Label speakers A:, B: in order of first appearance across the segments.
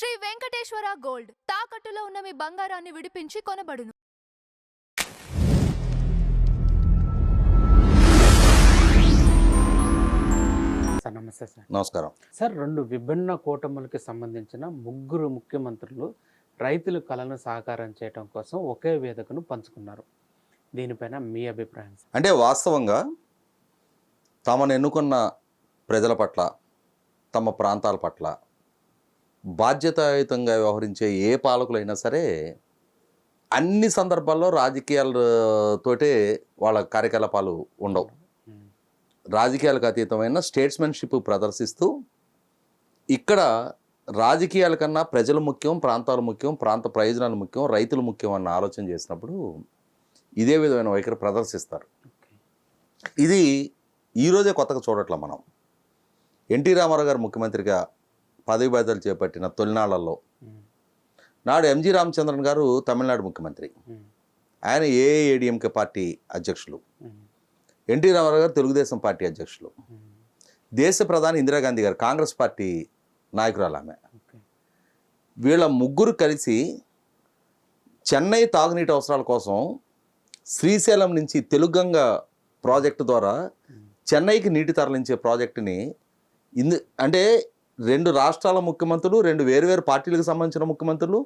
A: Shri Venkateswara gold తాకట్టులో ఉన్న మీ బంగారాన్ని విడిపించి కొనబడును.
B: సార్ నమస్తే సార్.
C: నమస్కారం
B: సార్, రెండు విభిన్న కూటములకి సంబంధించిన ముగ్గురు ముఖ్యమంత్రులు రైతుల కళను సాకారం చేయడం కోసం ఒకే వేదికను పంచుకున్నారు. దీనిపైన మీ అభిప్రాయం సార్?
C: అంటే వాస్తవంగా తమను ఎన్నుకున్న ప్రజల పట్ల, తమ ప్రాంతాల పట్ల బాధ్యతాయుతంగా వ్యవహరించే ఏ పాలకులైనా సరే అన్ని సందర్భాల్లో రాజకీయాలతోటే వాళ్ళ కార్యకలాపాలు ఉండవు. రాజకీయాలకు అతీతమైన స్టేట్స్మెన్షిప్ ప్రదర్శిస్తూ ఇక్కడ రాజకీయాల కన్నా ప్రజలు ముఖ్యం, ప్రాంతాలు ముఖ్యం, ప్రాంత ప్రయోజనాలు ముఖ్యం, రైతులు ముఖ్యం అన్న ఆలోచన చేసినప్పుడు ఇదే విధమైన వైఖరి ప్రదర్శిస్తారు. ఇది ఈరోజే కొత్తగా చూడట్ల మనం. ఎన్టీ రామారావు గారు ముఖ్యమంత్రిగా పదవి బాధ్యతలు చేపట్టిన తొలినాళ్లలో నాడు ఎంజి రామచంద్రన్ గారు తమిళనాడు ముఖ్యమంత్రి, ఆయన ఏఐఏడిఎంకే పార్టీ అధ్యక్షులు, ఎన్టీ రామారావు గారు తెలుగుదేశం పార్టీ అధ్యక్షులు, దేశ ప్రధాని ఇందిరాగాంధీ గారు కాంగ్రెస్ పార్టీ నాయకురాలు ఆమె. వీళ్ళ ముగ్గురు కలిసి చెన్నై తాగునీటి అవసరాల కోసం శ్రీశైలం నుంచి తెలుగంగ ప్రాజెక్టు ద్వారా చెన్నైకి నీటి తరలించే ప్రాజెక్టుని అంటే రెండు రాష్ట్రాల ముఖ్యమంత్రులు, రెండు వేరువేరు పార్టీలకు సంబంధించిన ముఖ్యమంత్రులు,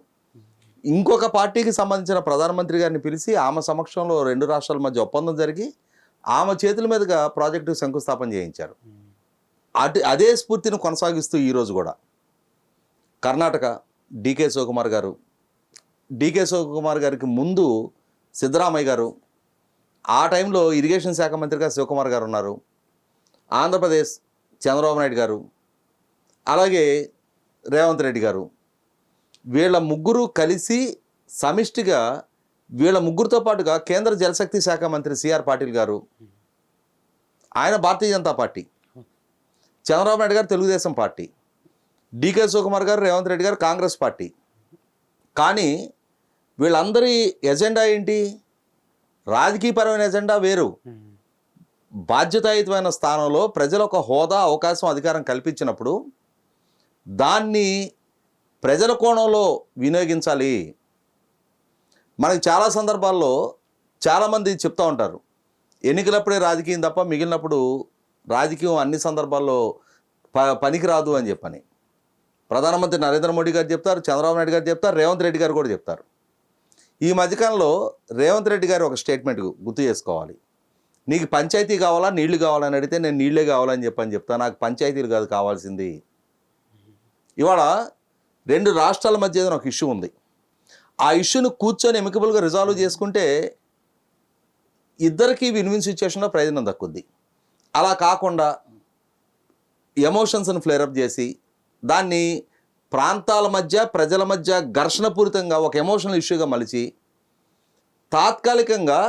C: ఇంకొక పార్టీకి సంబంధించిన ప్రధానమంత్రి గారిని పిలిచి ఆమె సమక్షంలో రెండు రాష్ట్రాల మధ్య ఒప్పందం జరిగి ఆమె చేతుల మీదుగా ప్రాజెక్టు శంకుస్థాపన చేయించారు. అదే స్ఫూర్తిని కొనసాగిస్తూ ఈరోజు కూడా కర్ణాటక డికే శివకుమార్ గారు, డికే శివకుమార్ గారికి ముందు సిద్ధరామయ్య గారు, ఆ టైంలో ఇరిగేషన్ శాఖ మంత్రిగా శివకుమార్ గారు ఉన్నారు, ఆంధ్రప్రదేశ్ చంద్రబాబు నాయుడు గారు, అలాగే రేవంత్ రెడ్డి గారు, వీళ్ళ ముగ్గురు కలిసి సమిష్టిగా వీళ్ళ ముగ్గురితో పాటుగా కేంద్ర జలశక్తి శాఖ మంత్రి సిఆర్ పాటిల్ గారు, ఆయన భారతీయ జనతా పార్టీ, చంద్రబాబు నాయుడు గారు తెలుగుదేశం పార్టీ, డికే శివకుమార్ గారు, రేవంత్ రెడ్డి గారు కాంగ్రెస్ పార్టీ. కానీ వీళ్ళందరి ఎజెండా ఏంటి? రాజకీయపరమైన ఎజెండా వేరు. బాధ్యతాయుతమైన స్థానంలో ప్రజలు ఒక హోదా, అవకాశం, అధికారం కల్పించినప్పుడు దాన్ని ప్రజల కోణంలో వినియోగించాలి. మనకి చాలా సందర్భాల్లో చాలామంది చెప్తూ ఉంటారు, ఎన్నికలప్పుడే రాజకీయం తప్ప మిగిలినప్పుడు రాజకీయం అన్ని సందర్భాల్లో పనికిరాదు అని చెప్పని. ప్రధానమంత్రి నరేంద్ర మోడీ గారు చెప్తారు, చంద్రబాబు నాయుడు గారు చెప్తారు, రేవంత్ రెడ్డి గారు కూడా చెప్తారు. ఈ మధ్యకాలంలో రేవంత్ రెడ్డి గారు ఒక స్టేట్మెంట్ గుర్తు చేసుకోవాలి. నీకు పంచాయతీ కావాలా, నీళ్లు కావాలని అడిగితే నేను నీళ్లే కావాలని చెప్తా, నాకు పంచాయతీలు కాదు కావాల్సింది. ఇవాళ రెండు రాష్ట్రాల మధ్య ఏదైనా ఒక ఇష్యూ ఉంది, ఆ ఇష్యూను కూర్చొని ఎమికబుల్గా రిజాల్వ్ చేసుకుంటే ఇద్దరికీ విన్-విన్ సిచ్యువేషన్లో ప్రయోజనం దక్కుద్ది. అలా కాకుండా ఎమోషన్స్ని ఫ్లేరప్ చేసి దాన్ని ప్రాంతాల మధ్య, ప్రజల మధ్య ఘర్షణపూరితంగా ఒక ఎమోషనల్ ఇష్యూగా మలిచి తాత్కాలికంగా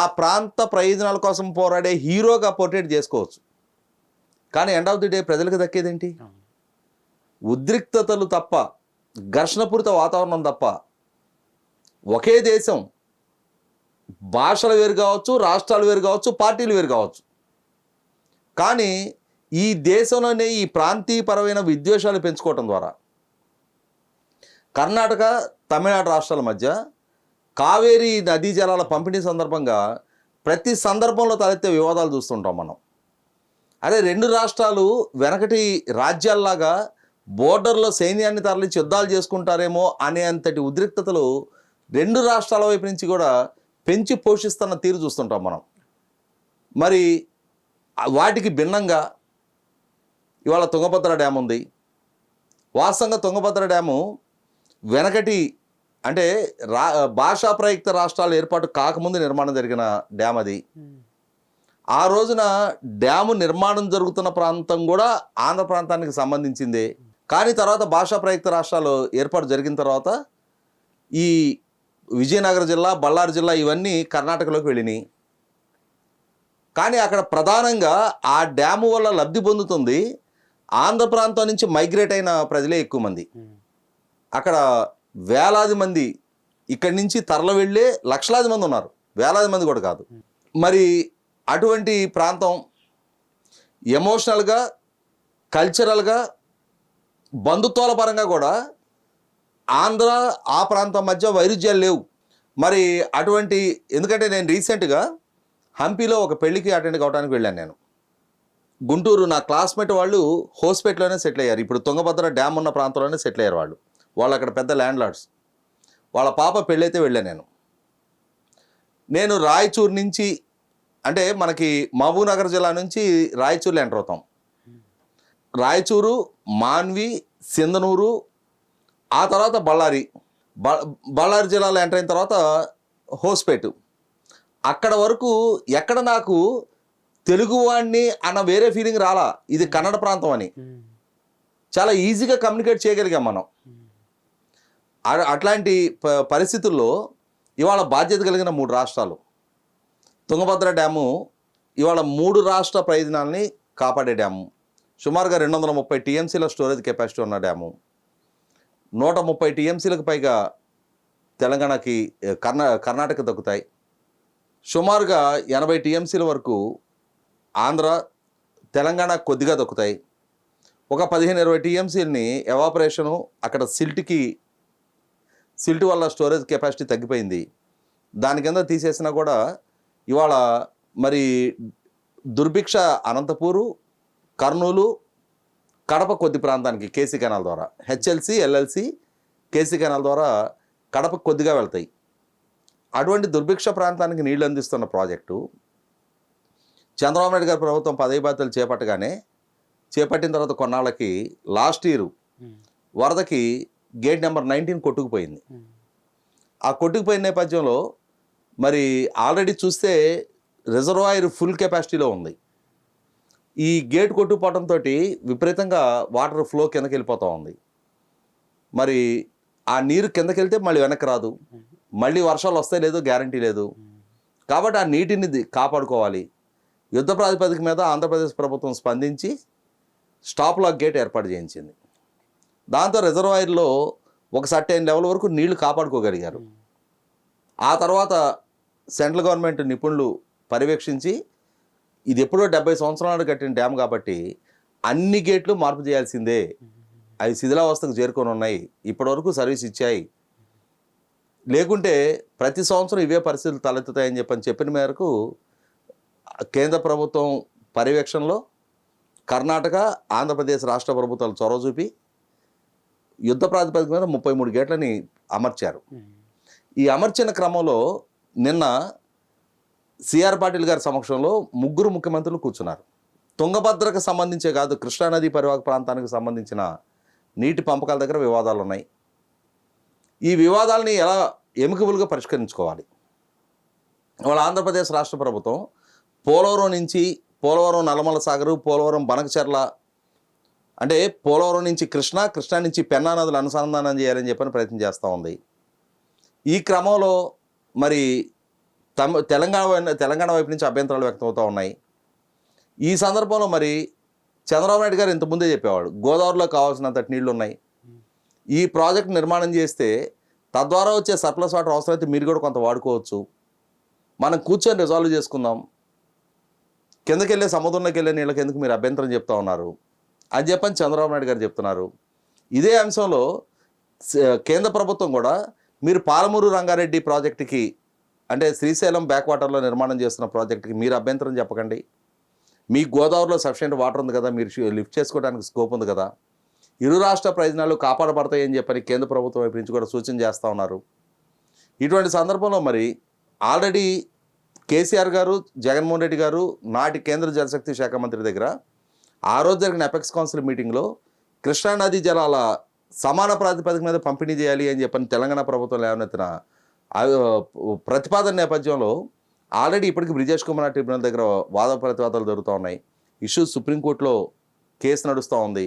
C: ఆ ప్రాంత ప్రయోజనాల కోసం పోరాడే హీరోగా పోర్ట్రేట్ చేసుకోవచ్చు. కానీ ఎండ్ ఆఫ్ ది డే ప్రజలకు దక్కేదేంటి? ఉద్రిక్తతలు తప్ప, ఘర్షణపూరిత వాతావరణం తప్ప. ఒకే దేశం, భాషలు వేరు కావచ్చు, రాష్ట్రాలు వేరు కావచ్చు, పార్టీలు వేరు కావచ్చు, కానీ ఈ దేశంలోనే ఈ ప్రాంతీయపరమైన విద్వేషాలు పెంచుకోవటం ద్వారా కర్ణాటక, తమిళనాడు రాష్ట్రాల మధ్య కావేరీ నదీ జలాల పంపిణీ సందర్భంగా ప్రతి సందర్భంలో తలెత్తే వివాదాలు చూస్తుంటాం మనం. అరే, రెండు రాష్ట్రాలు వెనకటి రాజ్యాల్లాగా బోర్డర్లో సైన్యాన్ని తరలించి యుద్ధాలు చేసుకుంటారేమో అనే అంతటి ఉద్రిక్తతలు రెండు రాష్ట్రాల వైపు నుంచి కూడా పెంచి పోషిస్తున్న తీరు చూస్తుంటాం మనం. మరి వాటికి భిన్నంగా ఇవాళ తుంగభద్ర డ్యామ్ ఉంది. వాస్తవంగా తుంగభద్ర డ్యాము వెనకటి అంటే భాషా ప్రయుక్త రాష్ట్రాలు ఏర్పాటు కాకముందు నిర్మాణం జరిగిన డ్యామ్ అది. ఆ రోజున డ్యాము నిర్మాణం జరుగుతున్న ప్రాంతం కూడా ఆంధ్ర ప్రాంతానికి సంబంధించిందే. కానీ తర్వాత భాషా ప్రయుక్త రాష్ట్రాలు ఏర్పాటు జరిగిన తర్వాత ఈ విజయనగరం జిల్లా, బళ్ళారి జిల్లా ఇవన్నీ కర్ణాటకలోకి వెళ్ళినాయి. కానీ అక్కడ ప్రధానంగా ఆ డ్యాము వల్ల లబ్ధి పొందుతుంది ఆంధ్ర ప్రాంతం నుంచి మైగ్రేట్ అయిన ప్రజలే ఎక్కువ మంది. అక్కడ వేలాది మంది ఇక్కడి నుంచి తరలి వెళ్ళే లక్షలాది మంది ఉన్నారు, వేలాది మంది కూడా కాదు. మరి అటువంటి ప్రాంతం ఎమోషనల్గా, కల్చరల్గా, బంధుత్వాల పరంగా కూడా ఆంధ్ర ఆ ప్రాంతం మధ్య వైరుధ్యాలు లేవు. మరి అటువంటి, ఎందుకంటే నేను రీసెంట్గా హంపీలో ఒక పెళ్లికి అటెండ్ కావడానికి వెళ్ళాను నేను. గుంటూరు నా క్లాస్మేట్ వాళ్ళు హోస్పేట్లోనే సెటిల్ అయ్యారు. ఇప్పుడు తుంగభద్ర డ్యామ్ ఉన్న ప్రాంతంలోనే సెటిల్ అయ్యారు వాళ్ళు. వాళ్ళు అక్కడ పెద్ద ల్యాండ్ లార్డ్స్. వాళ్ళ పాప పెళ్ళైతే వెళ్ళాను నేను రాయచూరు నుంచి, అంటే మనకి మహబూబ్నగర్ జిల్లా నుంచి రాయచూరులో ఎంటర్ అవుతాం. రాయచూరు, మాన్వి, సింధనూరు, ఆ తర్వాత బళ్ళారి జిల్లాలో ఎంటర్ అయిన తర్వాత హోస్పేట్. అక్కడ వరకు ఎక్కడ నాకు తెలుగువాడిని అన్న వేరే ఫీలింగ్ రాలా, ఇది కన్నడ ప్రాంతం అని. చాలా ఈజీగా కమ్యూనికేట్ చేయగలిగాం మనం. అట్లాంటి పరిస్థితుల్లో ఇవాళ బాధ్యత కలిగిన 3 రాష్ట్రాలు. తుంగభద్ర డ్యాము ఇవాళ 3 రాష్ట్ర ప్రయోజనాలని కాపాడే డ్యాము. సుమారుగా 230 టీఎంసీల స్టోరేజ్ కెపాసిటీ ఉన్న డ్యాము. 130 టీఎంసీలకు పైగా తెలంగాణకి కర్ణాటక దక్కుతాయి. సుమారుగా 80 టీఎంసీల వరకు ఆంధ్ర, తెలంగాణ కొద్దిగా దక్కుతాయి. ఒక 15-20 టీఎంసీలని ఎవాపరేషను, అక్కడ సిల్ట్ వల్ల స్టోరేజ్ కెపాసిటీ తగ్గిపోయింది. దాని కింద తీసేసినా కూడా ఇవాళ మరి దుర్భిక్ష అనంతపూరు, కర్నూలు, కడప కొద్ది ప్రాంతానికి కేసీ కెనాల్ ద్వారా, హెచ్ఎల్సి, ఎల్ఎల్సి, కేసీ కెనాల్ ద్వారా కడప కొద్దిగా వెళ్తాయి. అటువంటి దుర్భిక్ష ప్రాంతానికి నీళ్లు అందిస్తున్న ప్రాజెక్టు చంద్రబాబు నాయుడు గారి ప్రభుత్వం పదవి బాధ్యతలు చేపట్టిన తర్వాత కొన్నాళ్ళకి లాస్ట్ ఇయర్ వరదకి గేట్ నెంబర్ 19 కొట్టుకుపోయింది. ఆ కొట్టుకుపోయిన నేపథ్యంలో మరి ఆల్రెడీ చూస్తే రిజర్వాయర్ ఫుల్ కెపాసిటీలో ఉంది. ఈ గేట్ కొట్టుకుపోవడంతో విపరీతంగా వాటర్ ఫ్లో కిందకి వెళ్ళిపోతూ ఉంది. మరి ఆ నీరు కిందకి వెళ్తే మళ్ళీ వెనక్కి రాదు, మళ్ళీ వర్షాలు వస్తాయి లేదో గ్యారంటీ లేదు. కాబట్టి ఆ నీటిని కాపాడుకోవాలి. యుద్ధ ప్రాతిపదిక మీద ఆంధ్రప్రదేశ్ ప్రభుత్వం స్పందించి స్టాప్ లాక్ గేట్ ఏర్పాటు చేయించింది. దాంతో రిజర్వాయర్లో ఒక సర్టెన్ లెవెల్ వరకు నీళ్లు కాపాడుకోగలిగారు. ఆ తర్వాత సెంట్రల్ గవర్నమెంట్ నిపుణులు పర్యవేక్షించి ఇది ఎప్పుడో 70 సంవత్సరాలు కట్టిన డ్యామ్ కాబట్టి అన్ని గేట్లు మార్పు చేయాల్సిందే, అవి శిథిలావస్థకు చేరుకొని ఉన్నాయి, ఇప్పటివరకు సర్వీస్ ఇచ్చాయి, లేకుంటే ప్రతి సంవత్సరం ఇవే పరిస్థితులు తలెత్తుతాయని చెప్పిన మేరకు కేంద్ర ప్రభుత్వం పర్యవేక్షణలో కర్ణాటక, ఆంధ్రప్రదేశ్ రాష్ట్ర ప్రభుత్వాలు చొరవ చూపి యుద్ధ ప్రాతిపదిక మీద 33 గేట్లని అమర్చారు. ఈ అమర్చిన క్రమంలో నిన్న సిఆర్ పాటిల్ గారి సమక్షంలో 3 ముఖ్యమంత్రులు కూర్చున్నారు. తుంగభద్రకు సంబంధించే కాదు, కృష్ణానది పరివాహక ప్రాంతానికి సంబంధించిన నీటి పంపకాల దగ్గర వివాదాలు ఉన్నాయి. ఈ వివాదాలని ఎలా ఎమికబుల్గా పరిష్కరించుకోవాలి? వాళ్ళ ఆంధ్రప్రదేశ్ రాష్ట్ర ప్రభుత్వం పోలవరం నుంచి నల్లమల సాగరు, పోలవరం బనకచెర్ల, అంటే పోలవరం నుంచి కృష్ణా నుంచి పెన్నా నదులు అనుసంధానం చేయాలని చెప్పని ప్రయత్నం చేస్తూ ఉంది. ఈ క్రమంలో మరి తెలంగాణ వైపు నుంచి అభ్యంతరాలు వ్యక్తమవుతూ ఉన్నాయి. ఈ సందర్భంలో మరి చంద్రబాబు నాయుడు గారు ఇంతకుముందే చెప్పేవాడు, గోదావరిలో కావాల్సినంత నీళ్లు ఉన్నాయి, ఈ ప్రాజెక్ట్ నిర్మాణం చేస్తే తద్వారా వచ్చే సర్ప్లస్ వాటర్ అవసరమైతే మీరు కూడా కొంత వాడుకోవచ్చు, మనం కూర్చొని రిజాల్వ్ చేసుకుందాం, కిందకెళ్ళే సముద్రంలోకి వెళ్ళే నీళ్ళకి ఎందుకు మీరు అభ్యంతరం చెప్తా ఉన్నారు అని చెప్పని చంద్రబాబు నాయుడు గారు చెప్తున్నారు. ఇదే అంశంలో కేంద్ర ప్రభుత్వం కూడా మీరు పాలమూరు రంగారెడ్డి ప్రాజెక్టుకి, అంటే శ్రీశైలం బ్యాక్ వాటర్లో నిర్మాణం చేస్తున్న ప్రాజెక్టుకి మీరు అభ్యంతరం చెప్పకండి, మీ గోదావరిలో సఫిషియెంట్ వాటర్ ఉంది కదా, మీరు లిఫ్ట్ చేసుకోవడానికి స్కోప్ ఉంది కదా, ఇరు రాష్ట్ర ప్రయోజనాలు కాపాడబడతాయని చెప్పని కేంద్ర ప్రభుత్వం వైపు నుంచి కూడా సూచన చేస్తూ ఉన్నారు. ఇటువంటి సందర్భంలో మరి ఆల్రెడీ కేసీఆర్ గారు, జగన్మోహన్ రెడ్డి గారు నాటి కేంద్ర జలశక్తి శాఖ మంత్రి దగ్గర ఆ రోజు జరిగిన అపెక్స్ కౌన్సిల్ మీటింగ్లో కృష్ణానది జలాల సమాన ప్రాతిపదిక మీద పంపిణీ చేయాలి అని చెప్పని తెలంగాణ ప్రభుత్వం లేవనెత్తిన ప్రతిపాదన నేపథ్యంలో ఆల్రెడీ ఇప్పటికీ బ్రిజేష్ కుమార్ ట్రిబ్యునల్ దగ్గర వాద ప్రతివాదాలు జరుగుతూ ఉన్నాయి. ఇష్యూ సుప్రీంకోర్టులో కేసు నడుస్తూ ఉంది.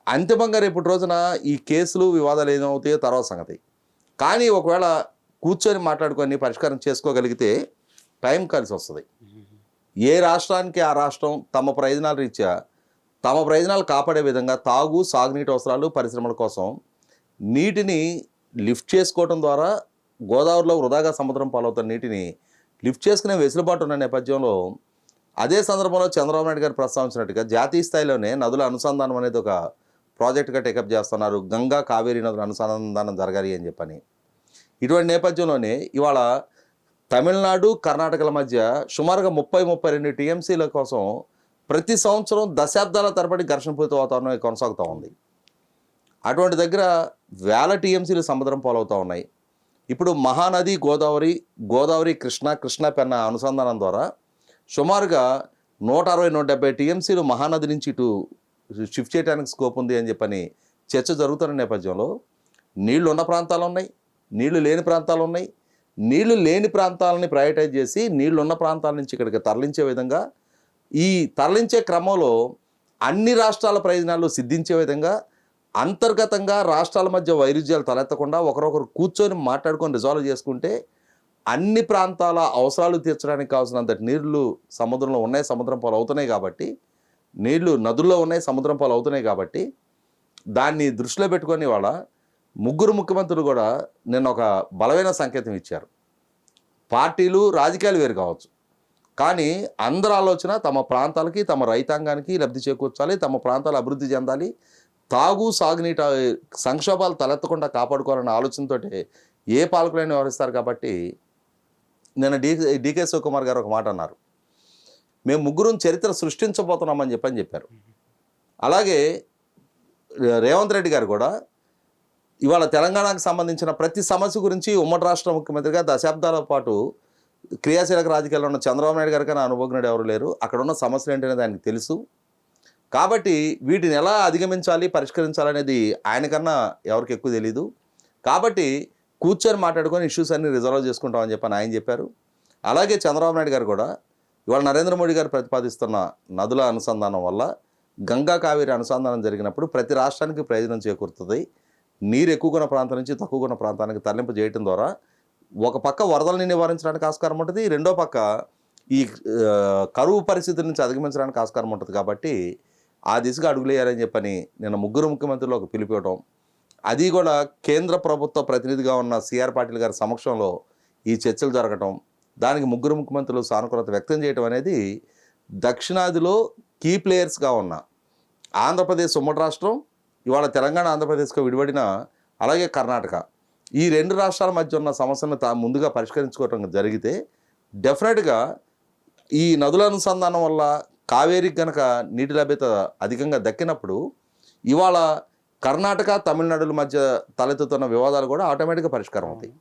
C: అంతిమంగా రేపటి రోజున ఈ కేసులు వివాదాలు ఏమవుతాయో తర్వాత సంగతి. కానీ ఒకవేళ కూర్చొని మాట్లాడుకొని పరిష్కారం చేసుకోగలిగితే టైం కలిసి వస్తుంది. ఏ రాష్ట్రానికి ఆ రాష్ట్రం తమ ప్రయోజనాల రీత్యా తమ ప్రయోజనాలు కాపాడే విధంగా సాగునీటి అవసరాలు, పరిశ్రమల కోసం నీటిని లిఫ్ట్ చేసుకోవడం ద్వారా గోదావరిలో వృధాగా సముద్రం పాలవుతున్న నీటిని లిఫ్ట్ చేసుకునే వెసులుబాటు ఉన్న నేపథ్యంలో, అదే సందర్భంలో చంద్రబాబు నాయుడు గారు ప్రస్తావించినట్టుగా జాతీయ స్థాయిలోనే నదుల అనుసంధానం అనేది ఒక ప్రాజెక్టుగా టేకప్ చేస్తున్నారు, గంగా కావేరీ నదుల అనుసంధానం జరగాలి అని చెప్పని. ఇటువంటి నేపథ్యంలోనే ఇవాళ తమిళనాడు కర్ణాటకల మధ్య సుమారుగా 30-32 టీఎంసీల కోసం ప్రతి సంవత్సరం దశాబ్దాల తరబడి ఘర్షణపూరిత వాతావరణం కొనసాగుతూ ఉంది. అటువంటి దగ్గర వేల టీఎంసీలు సముద్రం పాలవుతూ ఉన్నాయి. ఇప్పుడు మహానది గోదావరి కృష్ణా పెన్న అనుసంధానం ద్వారా సుమారుగా 160-170 టీఎంసీలు మహానది నుంచి ఇటు షిఫ్ట్ చేయడానికి స్కోప్ ఉంది అని చెప్పని చర్చ జరుగుతున్న నేపథ్యంలో నీళ్లు ఉన్న ప్రాంతాలు ఉన్నాయి, నీళ్లు లేని ప్రాంతాలు ఉన్నాయి. నీళ్లు లేని ప్రాంతాలని ప్రయారిటైజ్ చేసి నీళ్లు ఉన్న ప్రాంతాల నుంచి ఇక్కడికి తరలించే విధంగా, ఈ తరలించే క్రమంలో అన్ని రాష్ట్రాల ప్రయోజనాలు సిద్ధించే విధంగా అంతర్గతంగా రాష్ట్రాల మధ్య వైరుధ్యాలు తలెత్తకుండా ఒకరొకరు కూర్చొని మాట్లాడుకొని రిజాల్వ్ చేసుకుంటే అన్ని ప్రాంతాల అవసరాలు తీర్చడానికి కావాల్సినంత నీళ్లు సముద్రంలో ఉన్నాయి, సముద్రం పాలు అవుతున్నాయి కాబట్టి, నీళ్లు నదుల్లో ఉన్నాయి, సముద్రం పాలు అవుతున్నాయి కాబట్టి దాన్ని దృష్టిలో పెట్టుకొని వాళ్ళ ముగ్గురు ముఖ్యమంత్రులు కూడా నిన్న ఒక బలమైన సంకేతం ఇచ్చారు. పార్టీలు రాజకీయాలు వేరు కావచ్చు, కానీ అందరి ఆలోచన తమ ప్రాంతాలకి తమ రైతాంగానికి లబ్ధి చేకూర్చాలి, తమ ప్రాంతాలు అభివృద్ధి చెందాలి, సాగునీటి సంక్షోభాలు తలెత్తకుండా కాపాడుకోవాలన్న ఆలోచనతో ఏ పాలకులైనా వ్యవహరిస్తారు. కాబట్టి నిన్న డికే శివకుమార్ గారు ఒక మాట అన్నారు, మేము ముగ్గురు చరిత్ర సృష్టించబోతున్నామని చెప్పారు. అలాగే రేవంత్ రెడ్డి గారు కూడా ఇవాళ తెలంగాణకు సంబంధించిన ప్రతి సమస్య గురించి ఉమ్మడి రాష్ట్ర ముఖ్యమంత్రిగా దశాబ్దాల పాటు క్రియాశీలక రాజకీయాల్లో ఉన్న చంద్రబాబు నాయుడు గారి కన్నా అనుభవజ్ఞుడు ఎవరు లేరు. అక్కడ ఉన్న సమస్యలు ఏంటనేది ఆయనకు తెలుసు. కాబట్టి వీటిని ఎలా అధిగమించాలి, పరిష్కరించాలనేది ఆయనకన్నా ఎవరికి ఎక్కువ తెలీదు. కాబట్టి కూర్చొని మాట్లాడుకొని ఇష్యూస్ అన్ని రిజాల్వ్ చేసుకుంటామని చెప్పని ఆయన చెప్పారు. అలాగే చంద్రబాబు నాయుడు గారు కూడా ఇవాళ నరేంద్ర మోడీ గారు ప్రతిపాదిస్తున్న నదుల అనుసంధానం వల్ల గంగా కావేరీ అనుసంధానం జరిగినప్పుడు ప్రతి రాష్ట్రానికి ప్రయోజనం చేకూరుతుంది. నీరు ఎక్కువగా ప్రాంతం నుంచి తక్కువగా ప్రాంతానికి తరలింపు చేయడం ద్వారా ఒక పక్క వరదలని నివారించడానికి ఆస్కారం ఉంటుంది, రెండో పక్క ఈ కరువు పరిస్థితుల నుంచి అధిగమించడానికి ఆస్కారం ఉంటుంది. కాబట్టి ఆ దిశగా అడుగులేయాలని చెప్పని నిన్న ముగ్గురు ముఖ్యమంత్రులు ఒక పిలిపివ్వటం, అది కూడా కేంద్ర ప్రభుత్వ ప్రతినిధిగా ఉన్న సిఆర్ పాటిల్ గారి సమక్షంలో ఈ చర్చలు జరగటం, దానికి ముగ్గురు ముఖ్యమంత్రులు సానుకూలత వ్యక్తం చేయడం అనేది దక్షిణాదిలో కీ ప్లేయర్స్గా ఉన్న ఆంధ్రప్రదేశ్ ఉమ్మడి రాష్ట్రం, ఇవాళ తెలంగాణ ఆంధ్రప్రదేశ్గా విడిపడిన, అలాగే కర్ణాటక, ఈ రెండు రాష్ట్రాల మధ్య ఉన్న సమస్యలను ముందుగా పరిష్కరించుకోవటం జరిగితే డెఫినెట్గా ఈ నదుల అనుసంధానం వల్ల కావేరీకి కనుక నీటి లభ్యత అధికంగా దక్కినప్పుడు ఇవాళ కర్ణాటక తమిళనాడుల మధ్య తలెత్తుతున్న వివాదాలు కూడా ఆటోమేటిక్గా పరిష్కారం అవుతాయి.